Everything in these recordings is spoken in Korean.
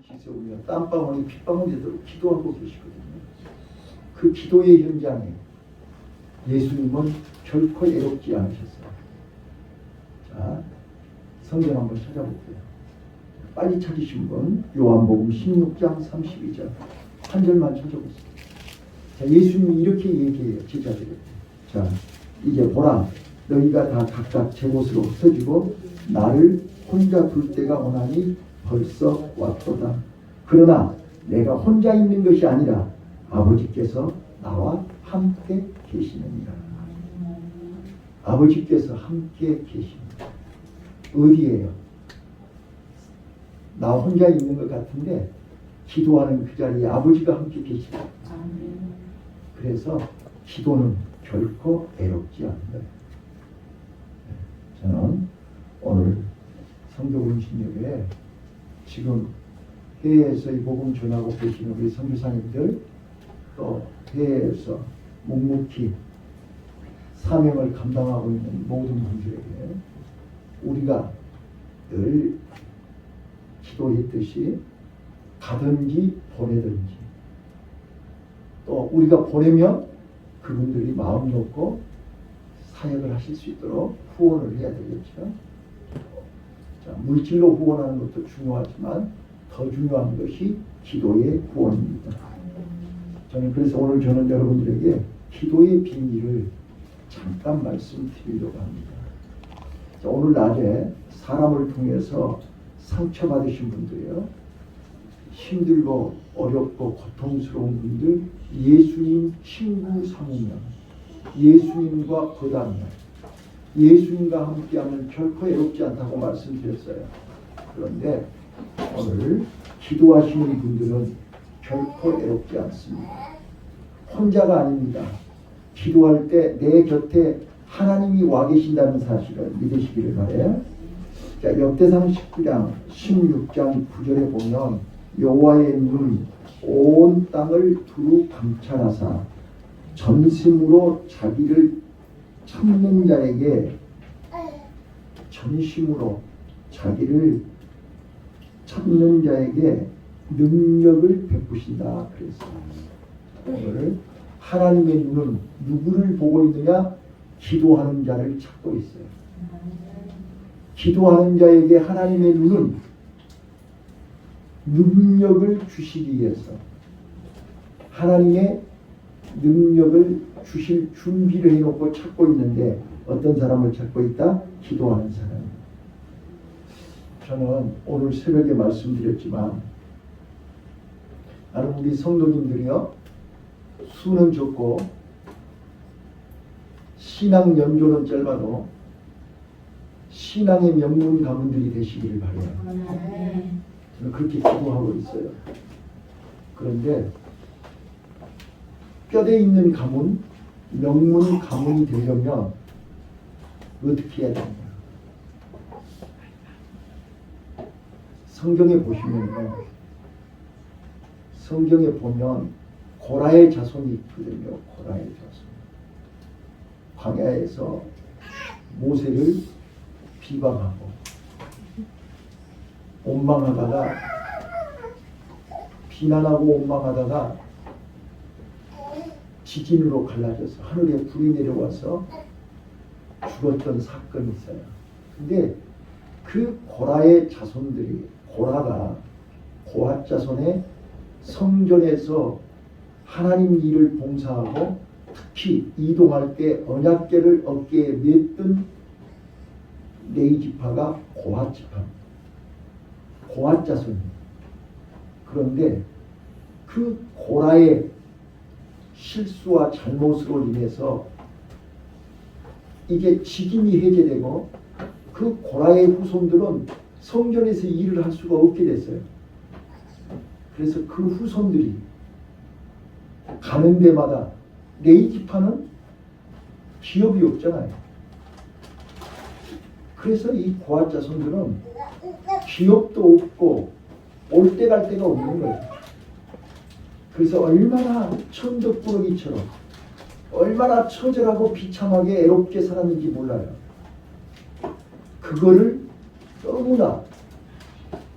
지새우며 땀방울이 핏방울이 되도록 기도하고 계시거든요. 그 기도의 현장에 예수님은 결코 애롭지 않으셨어요. 자, 성경 한번 찾아볼게요. 빨리 찾으신 분 요한복음 16장 32절 한 절만 찾아보세요. 자, 예수님이 이렇게 얘기해요. 제자들에게. 자, 이제 보라, 너희가 다 각각 제 곳으로 흩어지고 나를 혼자 둘 때가 오나니 벌써 왔도다. 그러나 내가 혼자 있는 것이 아니라 아버지께서 나와 함께 계시느니라. 아버지께서 함께 계십니다. 어디에요? 나 혼자 있는 것 같은데 기도하는 그 자리에 아버지가 함께 계시다. 그래서 기도는 결코 애롭지 않는다. 저는 오늘 성도분신협에 지금 해외에서 이 복음 전하고 계시는 우리 선교사님들, 또 해외에서 묵묵히 사명을 감당하고 있는 모든 분들에게 우리가 늘 기도했듯이 가든지 보내든지, 또 우리가 보내면 그분들이 마음 놓고 사역을 하실 수 있도록 후원을 해야 되겠죠. 자, 물질로 후원하는 것도 중요하지만 더 중요한 것이 기도의 후원입니다. 저는 그래서 오늘 저는 여러분들에게 기도의 비밀을 잠깐 말씀드리려고 합니다. 자, 오늘 낮에 사람을 통해서 상처받으신 분들이요, 힘들고 어렵고 고통스러운 분들 예수님 친구 삼으면, 예수님과 거다면, 예수님과 함께하면 결코 애롭지 않다고 말씀드렸어요. 그런데 오늘 기도하시는 분들은 결코 애롭지 않습니다. 혼자가 아닙니다. 기도할 때 내 곁에 하나님이 와 계신다는 사실을 믿으시기를 바라요. 자, 역대상 19장 16장 9절에 보면 여호와의 눈 온 땅을 두루 감찰하사 전심으로 자기를 찾는 자에게, 전심으로 자기를 찾는 자에게 능력을 베푸신다 그랬어요. 오늘 하나님의 눈은 누구를 보고 있느냐? 기도하는 자를 찾고 있어요. 기도하는 자에게 하나님의 눈은 능력을 주시기 위해서, 하나님의 능력을 주실 준비를 해놓고 찾고 있는데, 어떤 사람을 찾고 있다? 기도하는 사람. 저는 오늘 새벽에 말씀드렸지만, 나는 우리 성도님들이요, 수는 적고 신앙 연조는 짧아도 신앙의 명문 가문들이 되시기를 바라요. 저는 그렇게 기도하고 있어요. 그런데 뼈대 있는 가문, 명문 가문이 되려면 어떻게 해야 되느냐? 성경에 보시면요, 성경에 보면 고라의 자손이 있거든요. 고라의 자손. 광야에서 모세를 비방하고 원망하다가, 비난하고 원망하다가 지진으로 갈라져서 하늘에 불이 내려와서 죽었던 사건이 있어요. 근데 그 고라의 자손들이, 고라가 고핫 자손의 성전에서 하나님 일을 봉사하고 특히 이동할 때 언약궤를 어깨에 맸던 레위 지파가 고핫 지파입니다. 고핫 자손입니다. 그런데 그 고라의 실수와 잘못으로 인해서 이게 직임이 해제되고 그 고라의 후손들은 성전에서 일을 할 수가 없게 됐어요. 그래서 그 후손들이 가는 데마다, 레위 지파는 기업이 없잖아요. 그래서 이 고핫 자손들은 기업도 없고 올 때 갈 데가 없는 거예요. 그래서 얼마나 천덕꾸러기처럼, 얼마나 처절하고 비참하게 애롭게 살았는지 몰라요. 그거를 너무나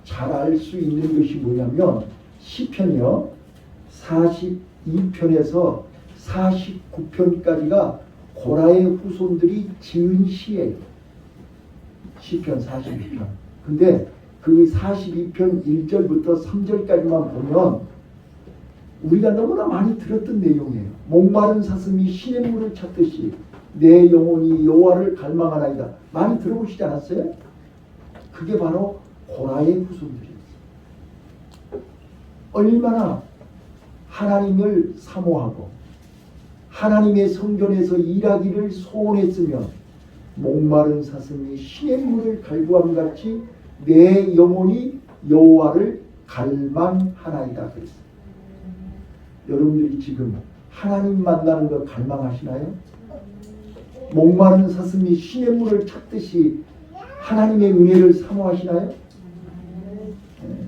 잘 잘 알 수 있는 것이 뭐냐면 시편이요 42편에서 49편까지가 고라의 후손들이 지은 시예요. 시편 42편. 근데 그 42편 1절부터 3절까지만 보면 우리가 너무나 많이 들었던 내용이에요. 목마른 사슴이 신의 물을 찾듯이 내 영혼이 여호와를 갈망하나이다. 많이 들어보시지 않았어요? 그게 바로 고라의 후손들이었어요. 얼마나 하나님을 사모하고 하나님의 성전에서 일하기를 소원했으면 목마른 사슴이 신의 물을 갈구함 같이 내 영혼이 여호와를 갈망하나이다 그랬어요. 여러분들이 지금 하나님 만나는 거 갈망하시나요? 목마른 사슴이 신의 물을 찾듯이 하나님의 은혜를 사모하시나요? 네.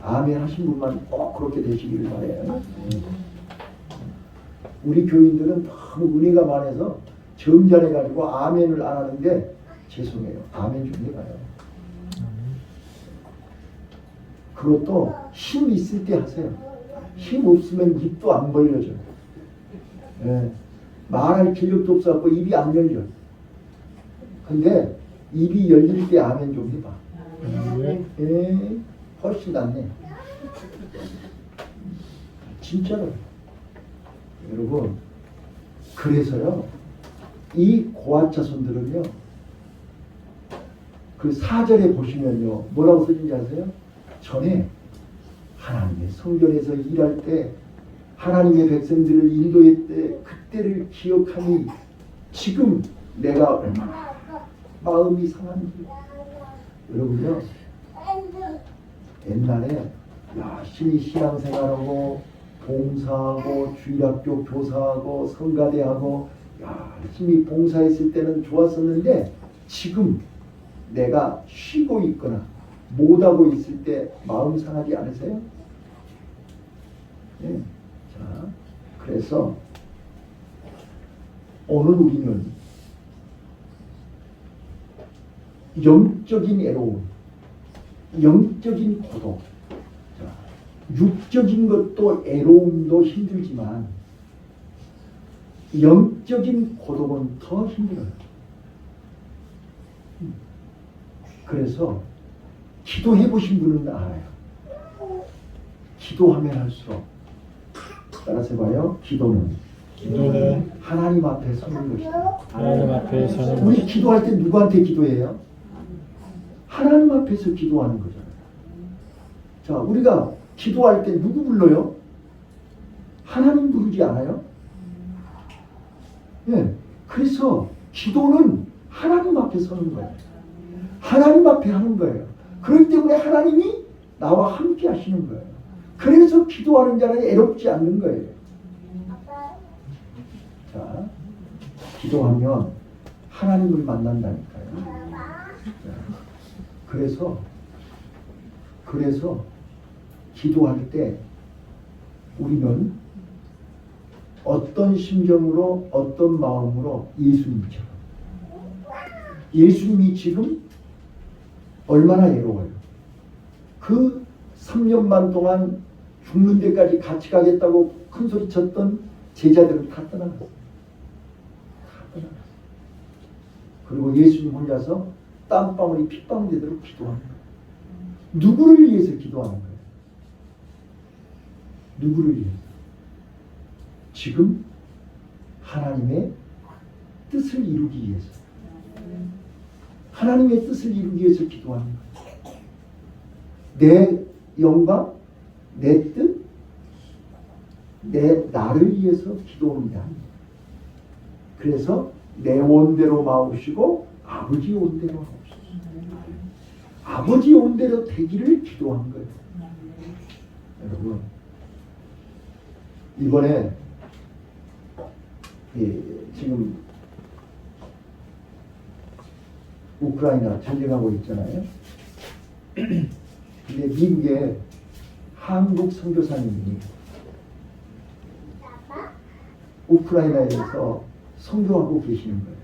아멘 하신 분만 꼭 그렇게 되시기를 바라요. 우리 교인들은 너무 은혜가 많아서 점잖해가지고 아멘을 안 하는데 죄송해요. 아멘 좀 해봐요. 그것도 힘 있을 때 하세요. 힘 없으면 입도 안 벌려져. 예. 말할 기력도 없어갖고 입이 안 열려. 근데 입이 열릴 때 아멘 좀 해봐. 예. 훨씬 낫네. 진짜로. 여러분, 그래서요, 이 고아차손들은요, 그 4절에 보시면요, 뭐라고 써진지 아세요? 전에 하나님의 성전에서 일할 때 하나님의 백성들을 인도할 때 그때를 기억하니 지금 내가 얼마나 마음이 상한지. 여러분요, 옛날에 열심히 신앙생활하고 봉사하고 주일학교 교사하고 성가대하고 열심히 봉사했을 때는 좋았었는데 지금 내가 쉬고 있거나 못하고 있을 때 마음 상하지 않으세요? 네. 자, 그래서 오늘 우리는 영적인 애로움, 영적인 고독, 자, 육적인 것도 애로움도 힘들지만 영적인 고독은 더 힘들어요. 그래서 기도해 보신 분은 알아요. 기도하면 할수록 따라서 해봐요. 기도는 하나님 앞에 서는 것이다. 하나님 앞에 서는 우리 것이다. 기도할 때 누구한테 기도해요? 하나님 앞에서 기도하는 거잖아요. 자, 우리가 기도할 때 누구 불러요? 하나님 부르지 않아요? 예. 그래서 기도는 하나님 앞에 서는 거예요. 하나님 앞에 하는 거예요. 그렇기 때문에 하나님이 나와 함께 하시는 거예요. 그래서 기도하는 자는 애롭지 않는 거예요. 자, 기도하면 하나님을 만난다니까요. 자, 그래서 기도할 때 우리는 어떤 심정으로 어떤 마음으로 예수님처럼 예수님이 지금 얼마나 애로워요. 그 3년 반 동안 죽는 데까지 같이 가겠다고 큰 소리 쳤던 제자들은 다 떠나갔어요. 다 떠나갔어요. 그리고 예수님 혼자서 땀방울이 핏방울 되도록 기도하는 거예요. 누구를 위해서 기도하는 거예요? 누구를 위해서? 지금 하나님의 뜻을 이루기 위해서. 하나님의 뜻을 이루기 위해서 기도하는 거예요. 내 영광, 내 뜻, 나를 위해서 기도합니다. 그래서 내 원대로 마옵시고 아버지 원대로 하옵소서. 아버지 원대로 되기를 기도한 거예요. 여러분, 이번에 지금 우크라이나 전쟁하고 있잖아요. 근데 미국에 한국 선교사님이 우크라이나에서 선교하고 계시는 거예요.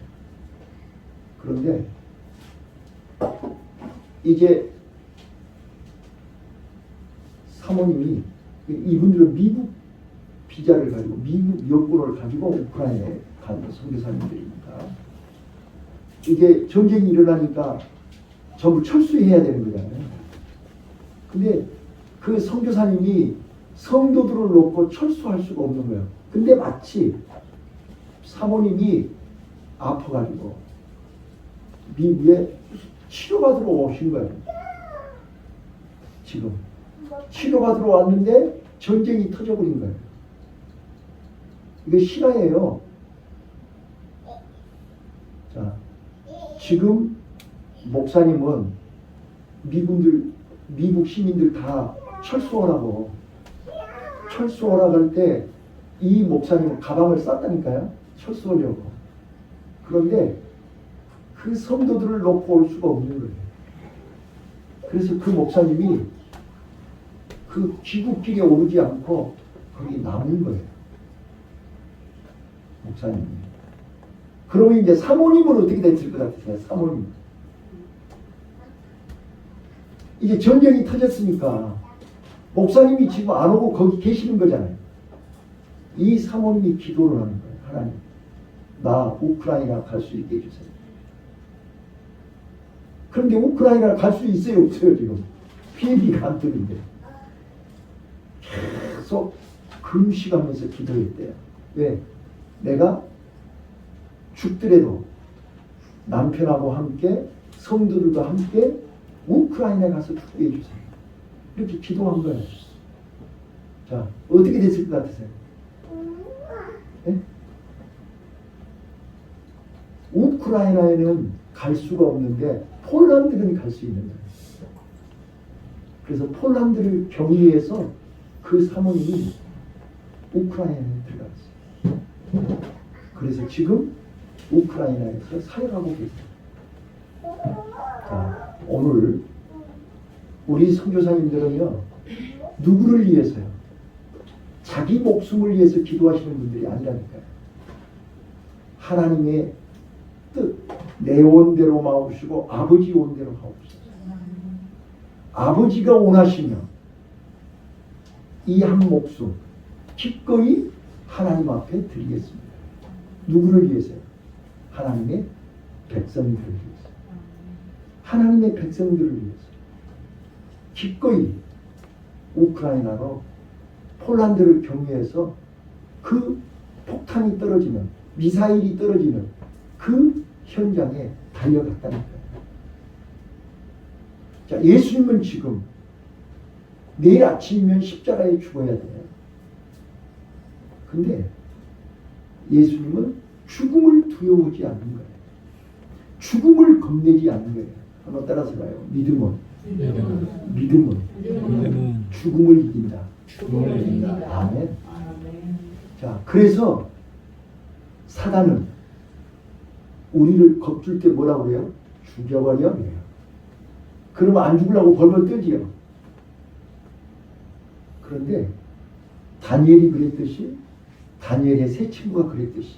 그런데 이제 사모님이 이분들은 미국 비자를 가지고 미국 여권을 가지고 우크라이나에 간 선교사님들입니다. 이게 전쟁이 일어나니까 전부 철수해야 되는 거잖아요. 근데 그 선교사님이 성도들을 놓고 철수할 수가 없는 거예요. 근데 마치 사모님이 아파가지고 미국에 치료받으러 오신 거예요. 지금 치료받으러 왔는데 전쟁이 터져버린 거예요. 이게 실화예요. 자, 지금 목사님은 미국 시민들 다 철수하라고 할 때 이 목사님은 가방을 쌌다니까요. 철수하려고. 그런데 그 성도들을 놓고 올 수가 없는 거예요. 그래서 그 목사님이 그 귀국길에 오르지 않고 거기 남은 거예요. 목사님이. 그러면 이제 사모님은 어떻게 됐을 것 같으세요? 사모님. 이제 전쟁이 터졌으니까 목사님이 지금 안 오고 거기 계시는 거잖아요. 이 사모님이 기도를 하는 거예요. 하나님, 나 우크라이나 갈 수 있게 해주세요. 그런데 우크라이나 갈 수 있어요? 없어요? 지금 비행기가 안 뜨는데 계속 금식하면서 기도했대요. 왜? 내가 죽더라도 남편하고 함께 성도들과 함께 우크라이나에 가서 죽게 해주세요. 이렇게 기도한 거예요. 자, 어떻게 됐을 것 같으세요? 네? 우크라이나에는 갈 수가 없는데 폴란드는 갈 수 있는 거예요. 그래서 폴란드를 경유해서 그 사모님이 우크라이나에 들어갔어요. 그래서 지금 우크라이나에서 사역하고 계세요. 자, 오늘 우리 선교사님들은요, 누구를 위해서요? 자기 목숨을 위해서 기도하시는 분들이 아니라니까요. 하나님의 뜻, 내 원대로 마옵시고 아버지 원대로 하옵소서. 아버지가 원하시면 이 한 목숨 기꺼이 하나님 앞에 드리겠습니다. 누구를 위해서요? 하나님의 백성들을 위해서. 하나님의 백성들을 위해서 기꺼이 우크라이나로 폴란드를 경유해서 그 폭탄이 떨어지는, 미사일이 떨어지는 그 현장에 달려갔다는 거예요. 자, 예수님은 지금 내일 아침이면 십자가에 죽어야 돼요. 근데 예수님은 죽음을 두려워하지 않는 거예요. 죽음을 겁내지 않는 거예요. 한번 따라서 봐요. 믿음은 죽음을 이긴다. 아멘. 자, 그래서 사단은 우리를 겁줄 때 뭐라고 그래요? 죽여버려 그래요. 그러면 안 죽으려고 벌벌 떠지요. 그런데 다니엘이 그랬듯이, 다니엘의 세 친구가 그랬듯이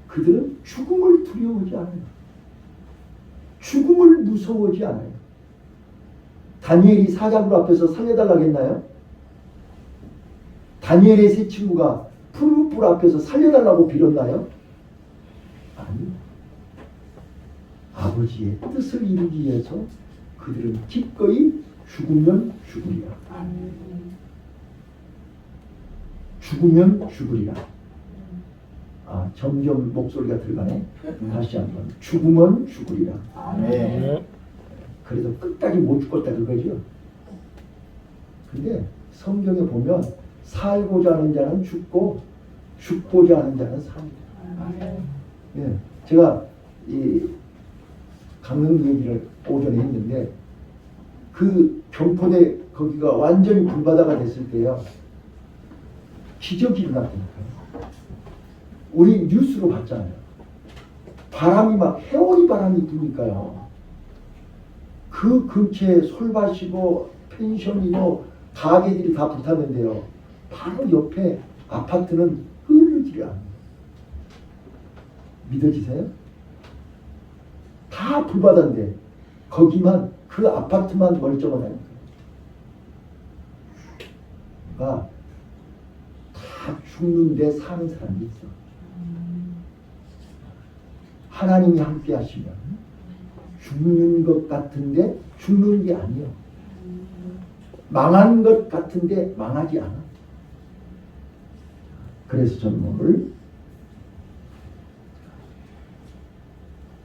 그들은 죽음을 두려워하지 않아요. 죽음을 무서워하지 않아요. 다니엘이 사자굴 앞에서 살려달라고 했나요? 다니엘의 세 친구가 푸른 불 앞에서 살려달라고 빌었나요? 아니. 아버지의 뜻을 이루기 위해서 그들은 기꺼이 죽으면 죽으리라. 죽으면 죽으리라. 아, 점점 목소리가 들어가네. 다시 한번. 죽으면 죽으리라. 아멘. 그래도 끝까지 못 죽었다 그거죠. 근데 성경에 보면 살고자 하는 자는 죽고 죽고자 하는 자는 삽니다. 예, 제가 이 강릉 얘기를 오전에 했는데 그 경포대 거기가 완전히 불바다가 됐을 때요, 기적이 일어났다니까요. 우리 뉴스로 봤잖아요. 바람이 막 해오리 바람이 부니까요. 그 근처에 솔밭이고 펜션이고 가게들이 다 불탔는데요. 바로 옆에 아파트는 흐르지를 않아요. 믿어지세요? 다 불바다인데 거기만, 그 아파트만 멀쩡하다니까요. 다 죽는데 사는 사람이 있어. 하나님이 함께 하시면 죽는 것 같은데 죽는 게 아니에요. 망한 것 같은데 망하지 않아. 그래서 저는 오늘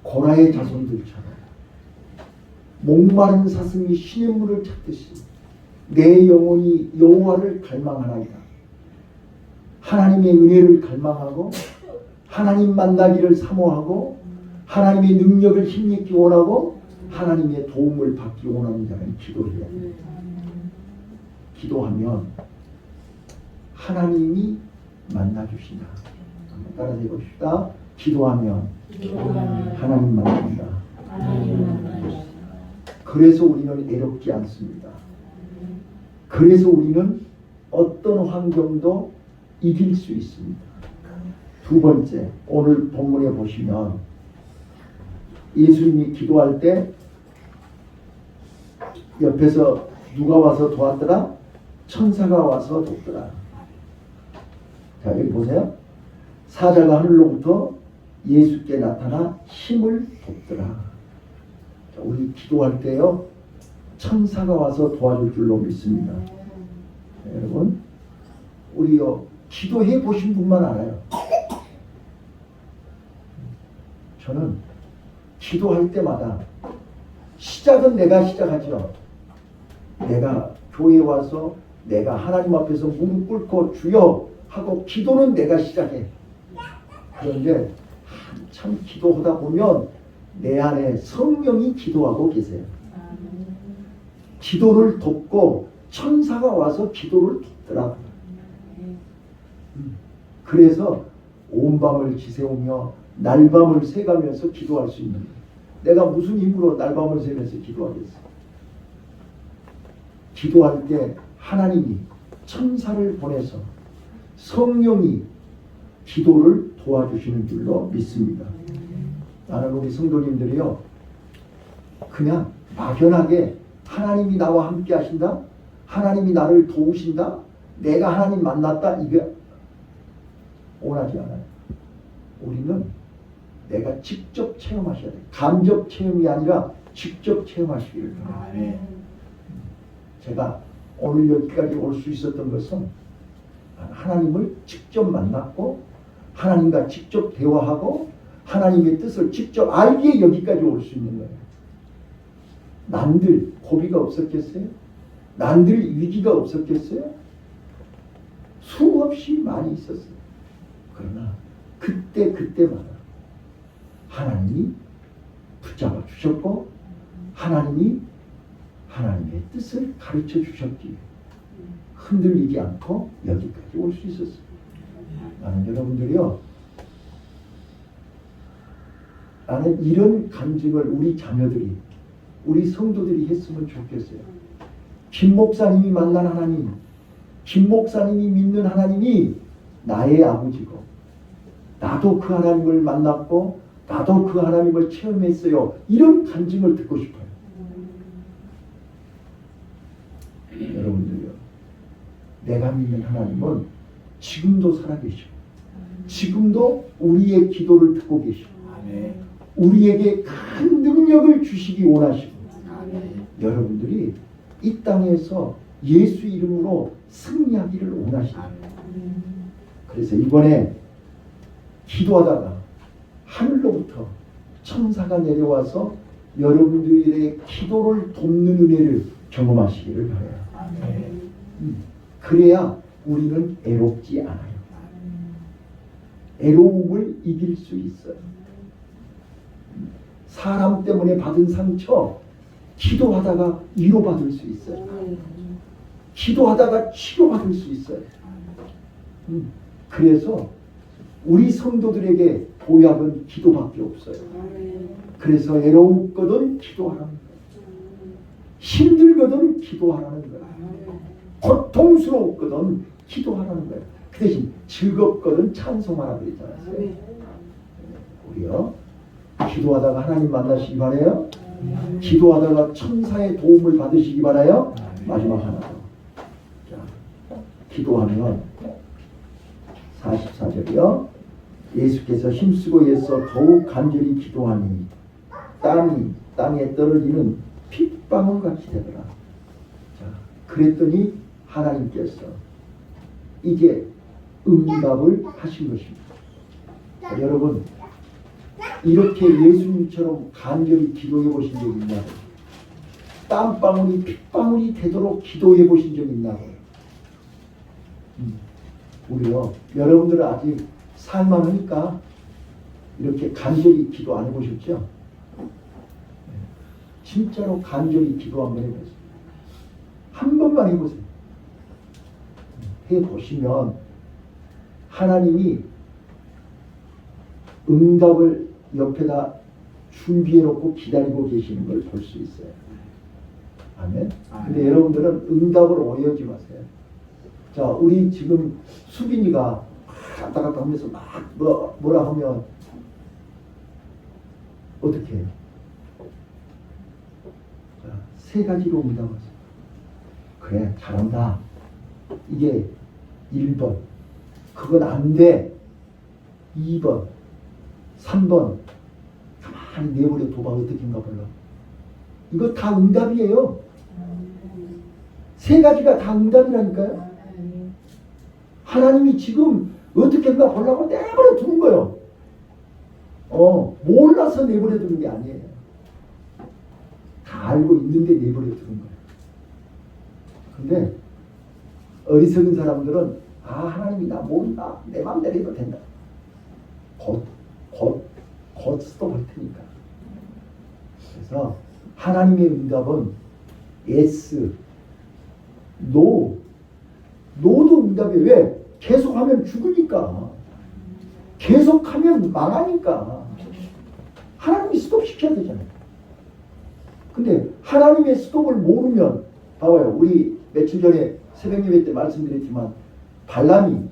고라의 자손들처럼 목마른 사슴이 신의 물을 찾듯이 내 영혼이 여호와를 갈망하나이다. 하나님의 은혜를 갈망하고 하나님 만나기를 사모하고 하나님의 능력을 힘입기 원하고 하나님의 도움을 받기 원하는 자는 기도해야 돼. 기도하면 하나님이 만나주신다. 한번 따라서 해봅시다. 기도하면 하나님 만납니다. 그래서 우리는 애롭지 않습니다. 그래서 우리는 어떤 환경도 이길 수 있습니다. 두 번째, 오늘 본문에 보시면 예수님이 기도할 때 옆에서 누가 와서 도왔더라? 천사가 와서 돕더라. 자, 여기 보세요. 사자가 하늘로부터 예수께 나타나 힘을 돕더라. 자, 우리 기도할 때요, 천사가 와서 도와줄 줄로 믿습니다. 자, 여러분, 우리요, 기도해 보신 분만 알아요. 저는 기도할 때마다 시작은 내가 시작하죠. 내가 교회에 와서 내가 하나님 앞에서 무릎 꿇고 주여 하고 기도는 내가 시작해. 그런데 한참 기도하다 보면 내 안에 성령이 기도하고 계세요. 기도를 돕고 천사가 와서 기도를 돕더라. 그래서 온 밤을 지새우며 날밤을 새가면서 기도할 수 있는 거예요. 내가 무슨 힘으로 날밤을 새면서 기도하겠어? 기도할 때 하나님이 천사를 보내서 성령이 기도를 도와주시는 줄로 믿습니다. 나는 우리 성도님들이요, 그냥 막연하게 하나님이 나와 함께 하신다, 하나님이 나를 도우신다, 내가 하나님 만났다, 이게 원하지 않아요. 우리는 내가 직접 체험하셔야 돼요. 간접 체험이 아니라 직접 체험하시기를 바랍니다. 제가 오늘 여기까지 올 수 있었던 것은 하나님을 직접 만났고 하나님과 직접 대화하고 하나님의 뜻을 직접 알기에 여기까지 올 수 있는 거예요. 남들 고비가 없었겠어요? 남들 위기가 없었겠어요? 수없이 많이 있었어요. 그러나 그때마다 하나님이 붙잡아 주셨고 하나님이 하나님의 뜻을 가르쳐 주셨기에 흔들리지 않고 여기까지 올 수 있었어요. 나는 여러분들이요, 나는 이런 간증을 우리 자녀들이, 우리 성도들이 했으면 좋겠어요. 김 목사님이 만난 하나님, 김 목사님이 믿는 하나님이 나의 아버지고 나도 그 하나님을 만났고 나도 그 하나님을 체험했어요. 이런 간증을 듣고 싶어요. 여러분들요, 내가 믿는 하나님은 지금도 살아계시고 지금도 우리의 기도를 듣고 계시고 우리에게 큰 능력을 주시기 원하시고 여러분들이 이 땅에서 예수 이름으로 승리하기를 원하십니다. 그래서 이번에 기도하다가 하늘로부터 천사가 내려와서 여러분들의 기도를 돕는 은혜를 경험하시기를 바라요. 그래야 우리는 애롭지 않아요. 애로움을 이길 수 있어요. 사람 때문에 받은 상처 기도하다가 위로받을 수 있어요. 기도하다가 치료받을 수 있어요. 그래서 우리 성도들에게 보약은 기도밖에 없어요. 그래서 애로웠거든 기도하라는 거예요. 힘들거든 기도하라는 거예요. 고통스러웠거든 기도하라는 거예요. 그 대신 즐겁거든 찬송하라 그랬잖아요. 우리요, 기도하다가 하나님 만나시기 바라요. 기도하다가 천사의 도움을 받으시기 바라요. 마지막 하나 더. 자, 기도하면 44절이요. 예수께서 힘쓰고 애써 더욱 간절히 기도하니 땀이 땅에 떨어지는 핏방울 같이 되더라. 자, 그랬더니 하나님께서 이제 응답을 하신 것입니다. 자, 여러분 이렇게 예수님처럼 간절히 기도해 보신 적 있나요? 땀방울이 핏방울이 되도록 기도해 보신 적 있나요? 우리요, 여러분들은 아직 살만하니까 이렇게 간절히 기도 안 해보셨죠? 진짜로 간절히 기도 한번 해보세요. 한 번만 해보세요. 해보시면 하나님이 응답을 옆에다 준비해놓고 기다리고 계시는 걸 볼 수 있어요. 아멘. 근데 여러분들은 응답을 오해하지 마세요. 자, 우리 지금 수빈이가 갔다 갔다 하면서 막 뭐라 하면 어떻게 해요? 자, 세 가지로 응답하세요. 그래, 잘한다. 이게 1번. 그건 안 돼. 2번. 3번. 가만히 내버려 둬봐. 어떻게 인가 몰라. 이거 다 응답이에요. 세 가지가 다 응답이라니까요. 하나님이 지금 어떻게 인가 보려고 내버려 두는 거예요. 몰라서 내버려 두는 게 아니에요. 다 알고 있는데 내버려 두는 거예요. 근데 어리석은 사람들은 하나님이 나 모른다. 내 맘대로 해도 된다. 곧 스톱할 테니까. 그래서 하나님의 응답은 yes, no. no도 응답이에요. 왜? 계속하면 죽으니까. 계속하면 망하니까. 하나님이 스톱 시켜야 되잖아요. 근데 하나님의 스톱을 모르면 봐봐요. 우리 며칠 전에 새벽 예배 때 말씀드렸지만 발람이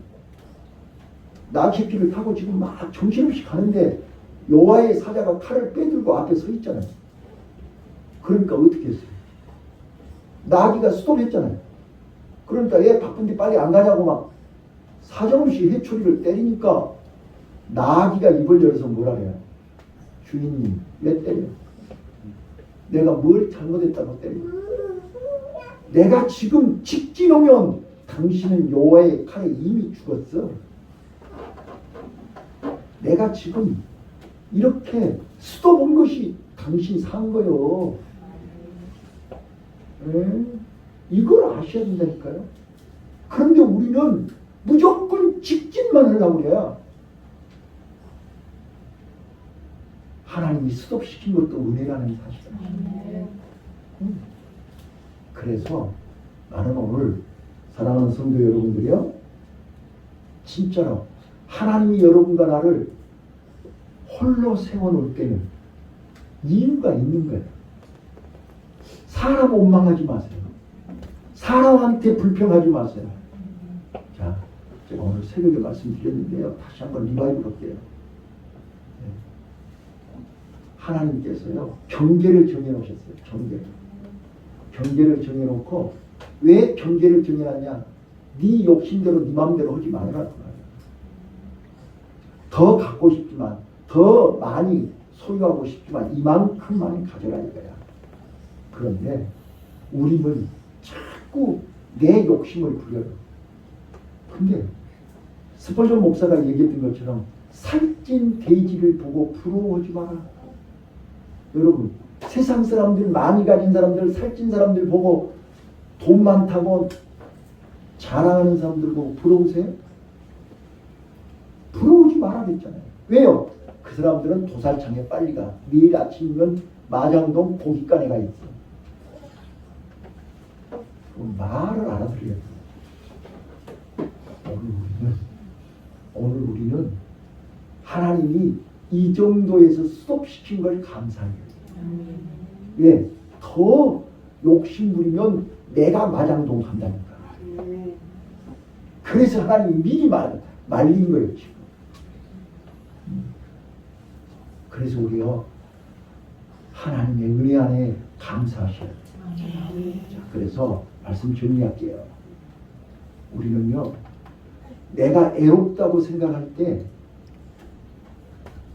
나귀피를 타고 지금 막 정신없이 가는데 여호와의 사자가 칼을 빼들고 앞에 서 있잖아요. 그러니까 어떻게 했어요? 나귀가 스톱했잖아요. 그러니까 얘 바쁜데 빨리 안 가냐고 막 사정없이 회초리를 때리니까 나귀가 입을 열어서 뭐라 해요? 주인님 왜 때려? 내가 뭘 잘못했다고 때려? 내가 지금 직진하면 당신은 여호와의 칼에 이미 죽었어. 내가 지금 이렇게 스톱한 것이 당신 산 거요. 이걸 아셔야 된다니까요. 그런데 우리는 무조건 직진만 하려고 그래요. 하나님이 스톱시킨 것도 은혜라는 사실이에요. 그래서 나는 오늘 사랑하는 성도 여러분들이요, 진짜로 하나님이 여러분과 나를 홀로 세워놓을 때는 이유가 있는 거예요. 사람 원망하지 마세요. 사람한테 불평하지 마세요. 자, 제가 오늘 새벽에 말씀드렸는데요. 다시 한번 리바이브 할게요. 하나님께서요, 경계를 정해놓으셨어요. 경계를 정해놓고 왜 경계를 정해놨냐? 네 욕심대로 네 마음대로 하지 말아라. 더 갖고 싶지만, 더 많이 소유하고 싶지만 이만큼만 가져라 이거야. 그런데 우리는 자꾸 내 욕심을 부려요. 근데 스펄전 목사가 얘기했던 것처럼 살찐 돼지를 보고 부러워하지 마라. 여러분, 세상 사람들, 많이 가진 사람들, 살찐 사람들 보고 돈 많다고 자랑하는 사람들 보고 부러우세요? 부러우지 말아야겠잖아요. 왜요? 그 사람들은 도살장에 빨리 가. 내일 아침이면 마장동 고깃간에 가 있어. 말을 알아들어야 돼. 오늘 우리는 하나님이 이 정도에서 스톱시킨 걸 감사해요. 왜? 더 욕심 부리면 내가 마장동 간다니까. 그래서 하나님이 미리 말린 거예요, 지금. 그래서 우리요, 하나님의 은혜 안에 감사하셔야 돼요. 자, 그래서 말씀 정리할게요. 우리는요, 내가 애롭다고 생각할 때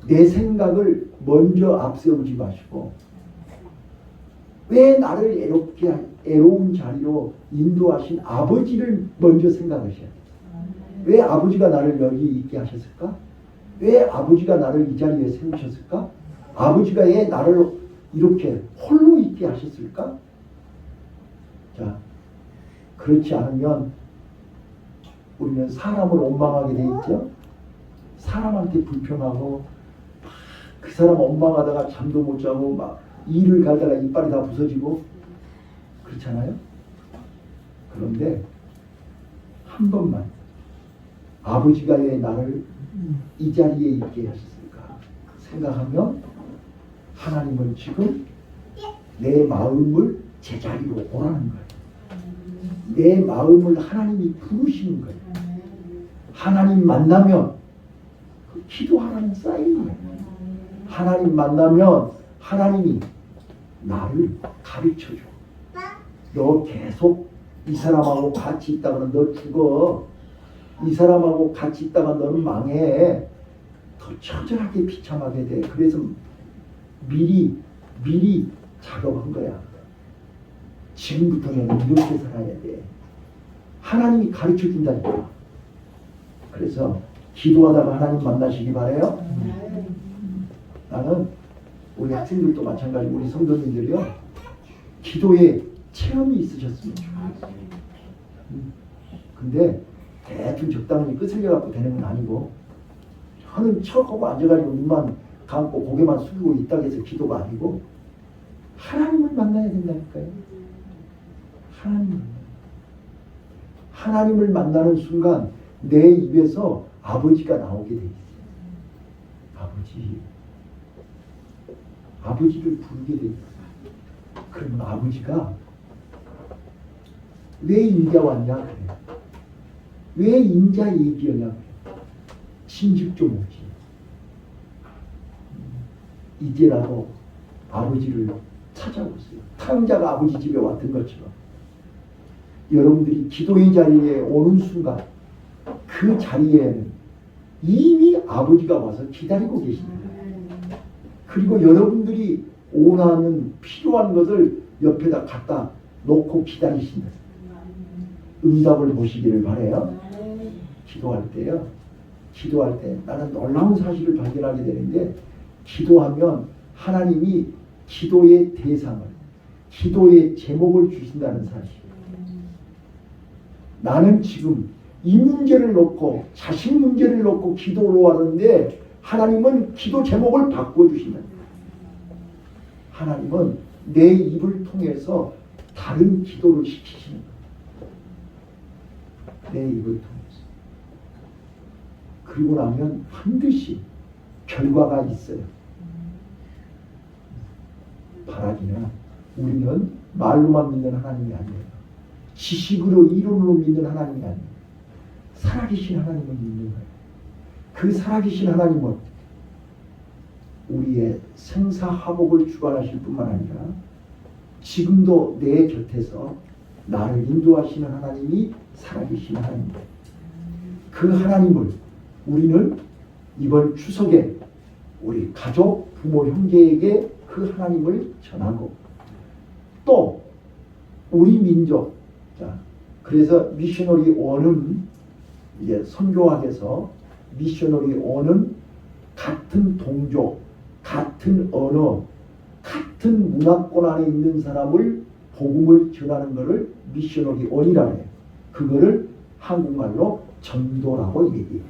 내 생각을 먼저 앞세우지 마시고 왜 나를 애로운 자리로 인도하신 아버지를 먼저 생각하셔야 돼요. 왜 아버지가 나를 여기 있게 하셨을까? 왜 아버지가 나를 이 자리에 세우셨을까? 아버지가 왜 나를 이렇게 홀로 있게 하셨을까? 자, 그렇지 않으면 우리는 사람을 원망하게 돼 있죠. 사람한테 불평하고 그 사람 원망하다가 잠도 못 자고 막 이를 갈다가 이빨이 다 부서지고 그렇잖아요. 그런데 한 번만 아버지가 왜 나를 이 자리에 있게 하셨을까 생각하면 하나님은 지금 내 마음을 제자리로 오라는 거예요. 내 마음을 하나님이 부르시는 거예요. 하나님 만나면 그 기도하라는 사인이에요. 하나님 만나면 하나님이 나를 가르쳐줘. 너 계속 이 사람하고 같이 있다가는 너 죽어. 이 사람하고 같이 있다가 너는 망해. 더 처절하게 비참하게 돼. 그래서 미리 작업한 거야. 지금부터는 이렇게 살아야 돼. 하나님이 가르쳐 준다니까. 그래서 기도하다가 하나님 만나시기 바래요. 나는 우리 학생들도 마찬가지고 우리 성도님들이요. 기도에 체험이 있으셨으면 좋겠어요. 근데 대충 적당히 끄슬려 갖고 되는 건 아니고 하는 척하고 앉아가지고 눈만 감고 고개만 숙이고 있다고 해서 기도가 아니고 하나님을 만나야 된다니까요. 하나님을 만나는 순간 내 입에서 아버지가 나오게 돼 있어요. 아버지를 부르게 돼 있어요. 그러면 아버지가 왜 인자 왔냐 그래. 왜 인자 얘기하냐 그래. 진즉 좀 오지. 이제라도 아버지를 찾아오세요. 탕자가 아버지 집에 왔던 것처럼 여러분들이 기도의 자리에 오는 순간 그 자리에는 이미 아버지가 와서 기다리고 계십니다. 그리고 여러분들이 원하는 필요한 것을 옆에다 갖다 놓고 기다리신다. 응답을 보시기를 바라요. 기도할 때 나는 놀라운 사실을 발견하게 되는데 기도하면 하나님이 기도의 대상을, 기도의 제목을 주신다는 사실. 나는 지금 이 문제를 놓고 자신 문제를 놓고 기도로 하는데 하나님은 기도 제목을 바꿔주신다. 하나님은 내 입을 통해서 다른 기도를 시키시는 거예요. 내 입을 통해서. 그리고 나면 반드시 결과가 있어요. 바라기는 우리는 말로만 믿는 하나님이 아니에요. 지식으로 이론으로 믿는 하나님이 아니에요. 살아계신 하나님을 믿는 거예요. 그 살아계신 하나님은 우리의 생사화복을 주관하실 뿐만 아니라 지금도 내 곁에서 나를 인도하시는 하나님이 살아계신 하나님입니다. 그 하나님을 우리는 이번 추석에 우리 가족, 부모, 형제에게 그 하나님을 전하고 또 우리 민족, 자, 그래서 미셔너리 원은 이제 선교학에서 미셔너리 원은 같은 동족, 같은 언어, 같은 문화권 안에 있는 사람을 복음을 전하는 것을 미셔너리 원이라고 해요. 그거를 한국말로 전도라고 얘기해요.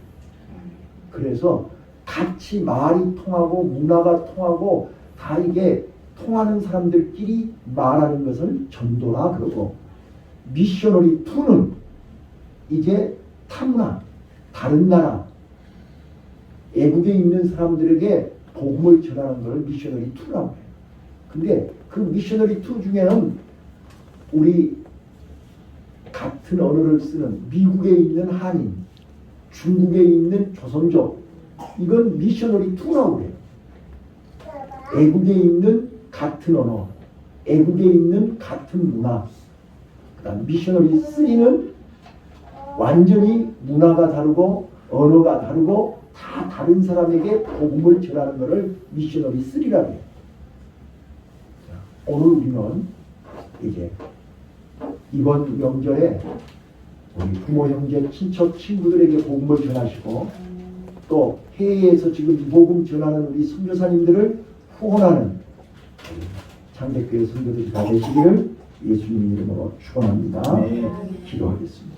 그래서 같이 말이 통하고 문화가 통하고 다 이게 통하는 사람들끼리 말하는 것을 전도라 그러고 미셔너리 투는 이제 타문화, 다른 나라, 애국에 있는 사람들에게 복음을 전하는 것을 미셔너리 투라고 해요. 근데 그 미셔너리 투 중에는 우리 같은 언어를 쓰는 미국에 있는 한인, 중국에 있는 조선족, 이건 미셔너리 투라고 해요. 애국에 있는 같은 언어, 애국에 있는 같은 문화. 그다음 미셔너리 3는 완전히 문화가 다르고 언어가 다르고 다 다른 사람에게 복음을 전하는 것을 미셔너리 3라고 해요. 오늘 우리는 이제 이번 명절에 우리 부모, 형제, 친척, 친구들에게 복음을 전하시고 또 해외에서 지금 이 복음 전하는 우리 선교사님들을 후원하는 장대교회 선교들이 다 되시기를 예수님 이름으로 축원합니다. 네. 기도하겠습니다.